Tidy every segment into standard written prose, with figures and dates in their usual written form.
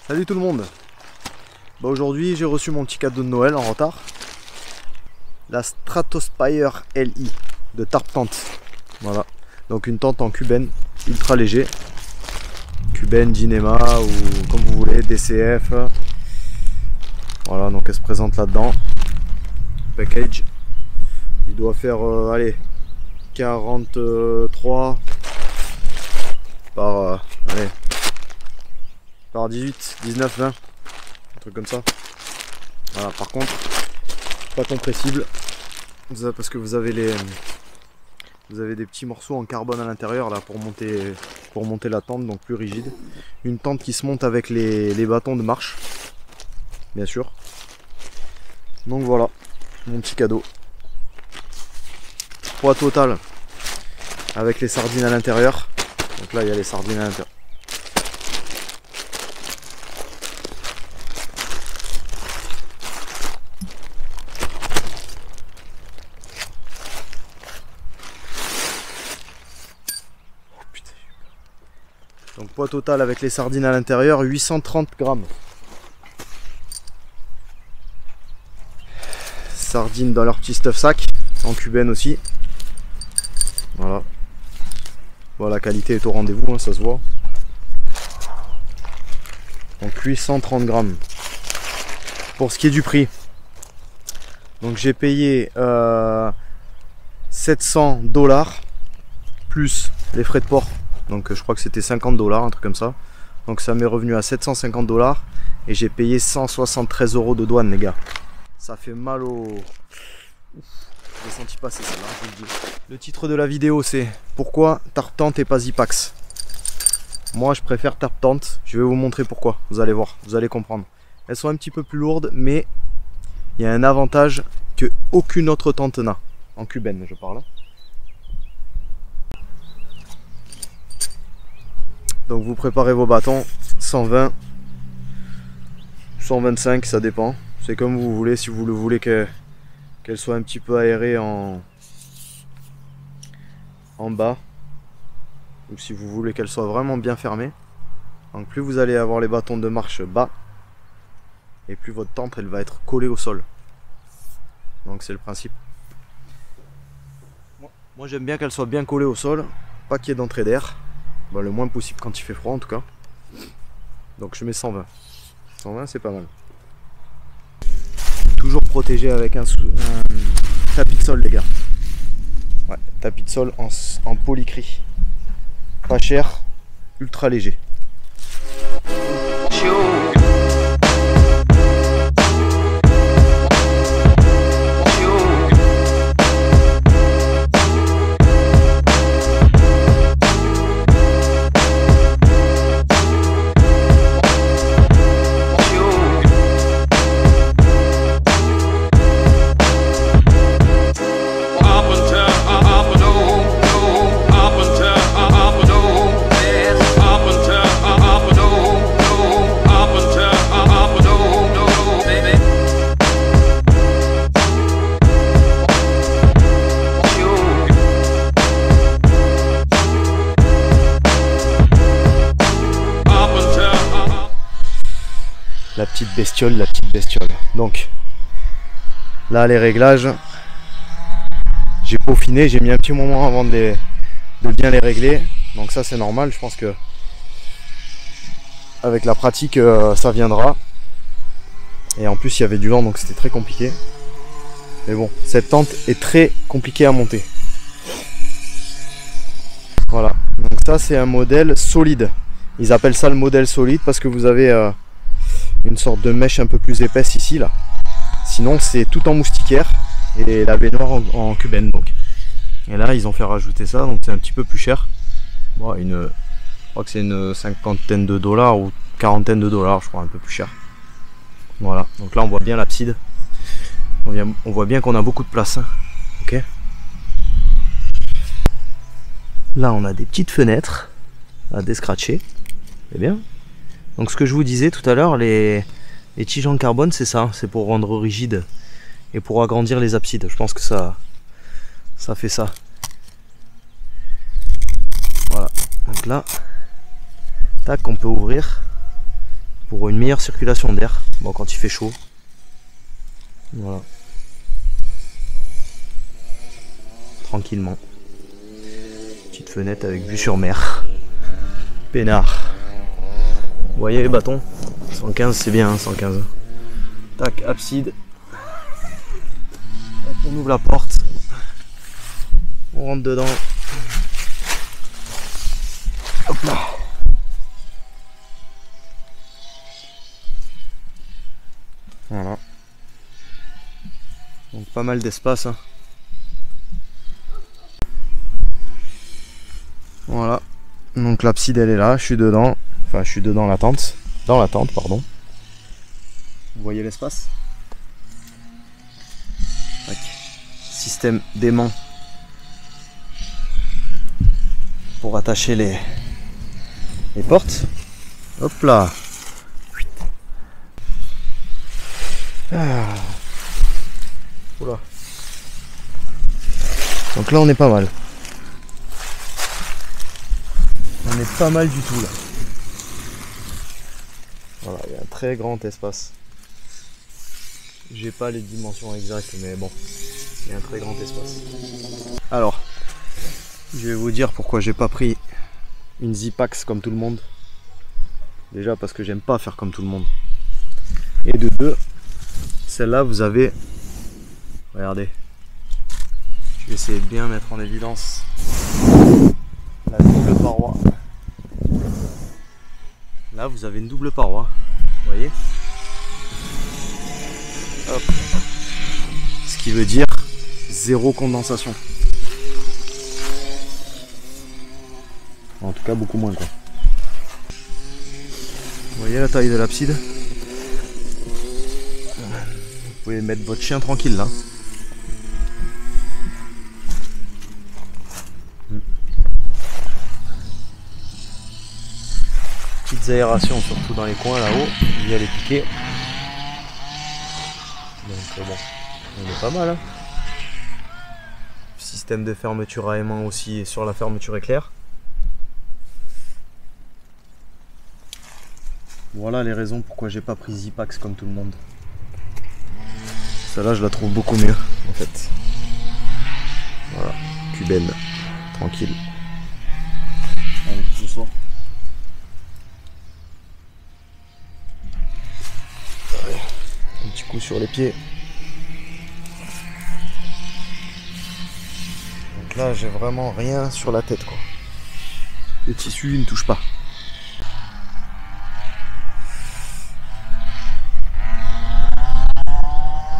Salut tout le monde. Aujourd'hui j'ai reçu mon petit cadeau de Noël en retard. La Stratospire LI de Tarp Tente. Voilà. Donc une tente en cubène, ultra léger. Cubène, Dynema ou comme vous voulez, DCF. Voilà, donc elle se présente là-dedans. Package. Il doit faire allez, 43 par allez, par 18, 19, 20, un truc comme ça. Voilà, par contre, pas compressible, parce que vous avez des petits morceaux en carbone à l'intérieur là pour monter la tente, donc plus rigide. Une tente qui se monte avec les bâtons de marche, bien sûr. Donc voilà, mon petit cadeau. Poids total avec les sardines à l'intérieur. Donc là il y a les sardines à l'intérieur. Donc poids total avec les sardines à l'intérieur, 830 grammes. Sardines dans leur petit stuff sac, en cubène aussi. Voilà. Bon, la qualité est au rendez-vous, hein, ça se voit. Donc 830 grammes. Pour ce qui est du prix, donc j'ai payé 700 $ plus les frais de port. Donc je crois que c'était 50 $, un truc comme ça. Donc ça m'est revenu à 750 $ et j'ai payé 173 € de douane, les gars. Ça fait mal au... J'ai senti passer celle-là, je vous le dis. Le titre de la vidéo c'est pourquoi Tarp Tente et pas Zipax. Moi je préfère Tarp Tente, je vais vous montrer pourquoi, vous allez voir, vous allez comprendre. Elles sont un petit peu plus lourdes, mais il y a un avantage que aucune autre tente n'a. En cubène je parle. Donc vous préparez vos bâtons, 120, 125, ça dépend. C'est comme vous voulez, si vous le voulez qu'elle soit un petit peu aérée en bas. Ou si vous voulez qu'elle soit vraiment bien fermée. Donc plus vous allez avoir les bâtons de marche bas, et plus votre tente elle va être collée au sol. Donc c'est le principe. Moi j'aime bien qu'elle soit bien collée au sol, pas qu'il y ait d'entrée d'air. Bon, le moins possible quand il fait froid en tout cas. Donc je mets 120. 120 c'est pas mal. Toujours protégé avec un tapis de sol, les gars. Ouais, tapis de sol en polycry. Pas cher, ultra léger. La petite bestiole. Donc là les réglages, j'ai peaufiné, j'ai mis un petit moment avant de bien les régler. Donc ça c'est normal, je pense que avec la pratique ça viendra. Et en plus il y avait du vent donc c'était très compliqué. Mais bon, cette tente est très compliquée à monter. Voilà, donc ça c'est un modèle solide. Ils appellent ça le modèle solide parce que vous avez une sorte de mèche un peu plus épaisse ici là. Sinon c'est tout en moustiquaire et la baignoire en cubène donc. Et là ils ont fait rajouter ça donc c'est un petit peu plus cher. Bon, je crois que c'est une cinquantaine de dollars ou quarantaine de dollars je crois, un peu plus cher. Voilà, donc là on voit bien l'abside. On voit bien qu'on a beaucoup de place. Hein. Ok. Là on a des petites fenêtres à descratcher. C'est bien. Donc ce que je vous disais tout à l'heure, les tiges en carbone c'est ça, c'est pour rendre rigide et pour agrandir les absides. Je pense que ça fait ça. Voilà, donc là, tac, on peut ouvrir pour une meilleure circulation d'air. Bon, quand il fait chaud. Voilà. Tranquillement. Petite fenêtre avec vue sur mer. Peinard. Vous voyez les bâtons? 115 c'est bien, hein, 115. Tac, abside. Hop, on ouvre la porte. On rentre dedans. Hop là. Voilà. Donc pas mal d'espace. Hein. Voilà. Donc l'abside elle est là, je suis dedans. Enfin je suis dedans la tente. Dans la tente, pardon. Vous voyez l'espace? Système d'aimant pour attacher les portes. Hop là. Ah. Oula. Donc là on est pas mal. On est pas mal du tout là. Voilà, il y a un très grand espace. J'ai pas les dimensions exactes mais bon, il y a un très grand espace. Alors, je vais vous dire pourquoi j'ai pas pris une Zipax comme tout le monde. Déjà parce que j'aime pas faire comme tout le monde. Et de deux, celle-là vous avez, regardez, je vais essayer de bien mettre en évidence la double paroi. Là vous avez une double paroi, vous voyez. Hop. Ce qui veut dire zéro condensation. En tout cas beaucoup moins quoi. Vous voyez la taille de l'abside? Vous pouvez mettre votre chien tranquille là. Petites aérations surtout dans les coins là-haut, il y a les piquets. Donc bon, on est pas mal. Hein. Système de fermeture à aimant aussi sur la fermeture éclair. Voilà les raisons pourquoi j'ai pas pris Zipax comme tout le monde. Celle-là je la trouve beaucoup mieux en fait. Voilà, cubaine, tranquille. Allez, ce soir. Un petit coup sur les pieds. Donc là j'ai vraiment rien sur la tête quoi. Le tissu il ne touche pas.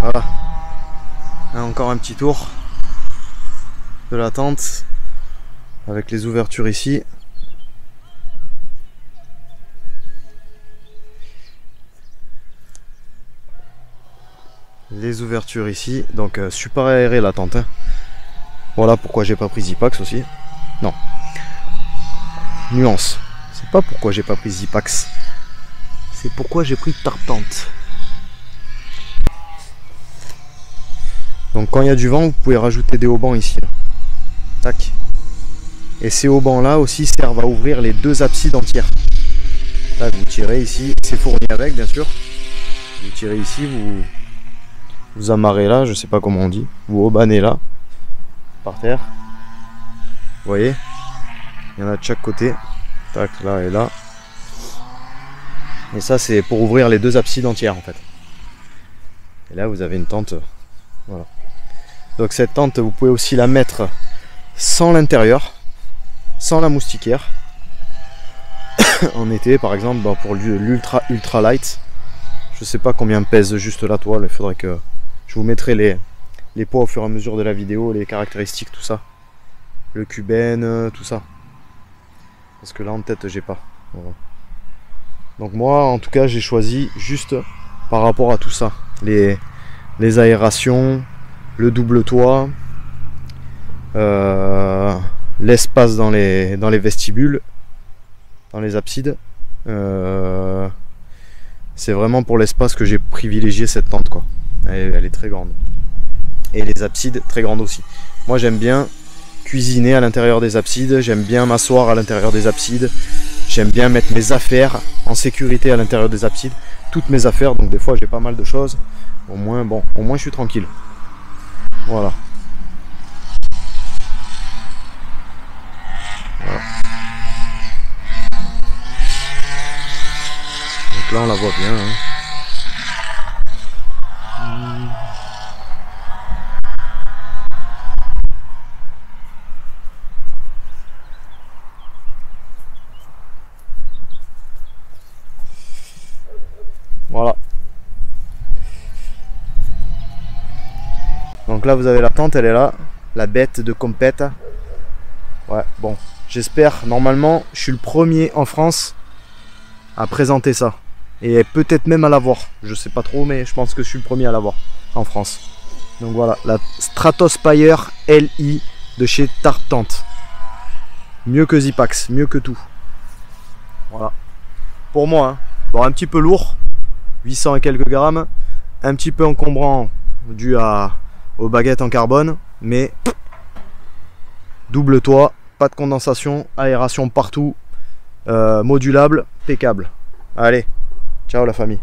Voilà. Là, encore un petit tour de la tente avec les ouvertures ici. Les ouvertures ici, donc super aéré la tente. Hein. Voilà pourquoi j'ai pas pris Zipax aussi. Non. Nuance. C'est pas pourquoi j'ai pas pris Zipax. C'est pourquoi j'ai pris Tartente. Donc quand il y a du vent, vous pouvez rajouter des haubans ici. Là. Tac. Et ces haubans là aussi servent à ouvrir les deux absides entières. Là vous tirez ici, c'est fourni avec bien sûr. Vous tirez ici, vous amarrez là, je sais pas comment on dit, vous haubanez là, par terre. Vous voyez, il y en a de chaque côté. Tac, là et là. Et ça c'est pour ouvrir les deux absides entières en fait. Et là vous avez une tente. Voilà. Donc cette tente vous pouvez aussi la mettre sans l'intérieur, sans la moustiquaire. En été par exemple, bah, pour l'ultra light. Je sais pas combien pèse juste la toile, il faudrait que je vous mettrai les poids au fur et à mesure de la vidéo, les caractéristiques, tout ça. Le cubaine, tout ça. Parce que là en tête j'ai pas. Voilà. Donc moi en tout cas j'ai choisi juste par rapport à tout ça. Les aérations, le double toit, l'espace dans les vestibules, dans les absides. C'est vraiment pour l'espace que j'ai privilégié cette tente quoi. Elle est très grande. Et les absides très grandes aussi. Moi j'aime bien cuisiner à l'intérieur des absides, j'aime bien m'asseoir à l'intérieur des absides. J'aime bien mettre mes affaires en sécurité à l'intérieur des absides. Toutes mes affaires, donc des fois j'ai pas mal de choses. Au moins, bon, au moins je suis tranquille. Voilà. Voilà. Donc là on la voit bien. Hein. Voilà. Donc là vous avez la tente, elle est là. La bête de compète. Ouais, bon. J'espère, normalement, je suis le premier en France à présenter ça. Et peut-être même à l'avoir. Je sais pas trop, mais je pense que je suis le premier à l'avoir en France. Donc voilà, la Stratospire LI de chez Tartente. Mieux que Zipax, mieux que tout. Voilà. Pour moi, hein. Bon, un petit peu lourd. 800 et quelques grammes. Un petit peu encombrant dû aux baguettes en carbone. Mais double toit. Pas de condensation, aération partout, modulable, impeccable. Allez, ciao la famille.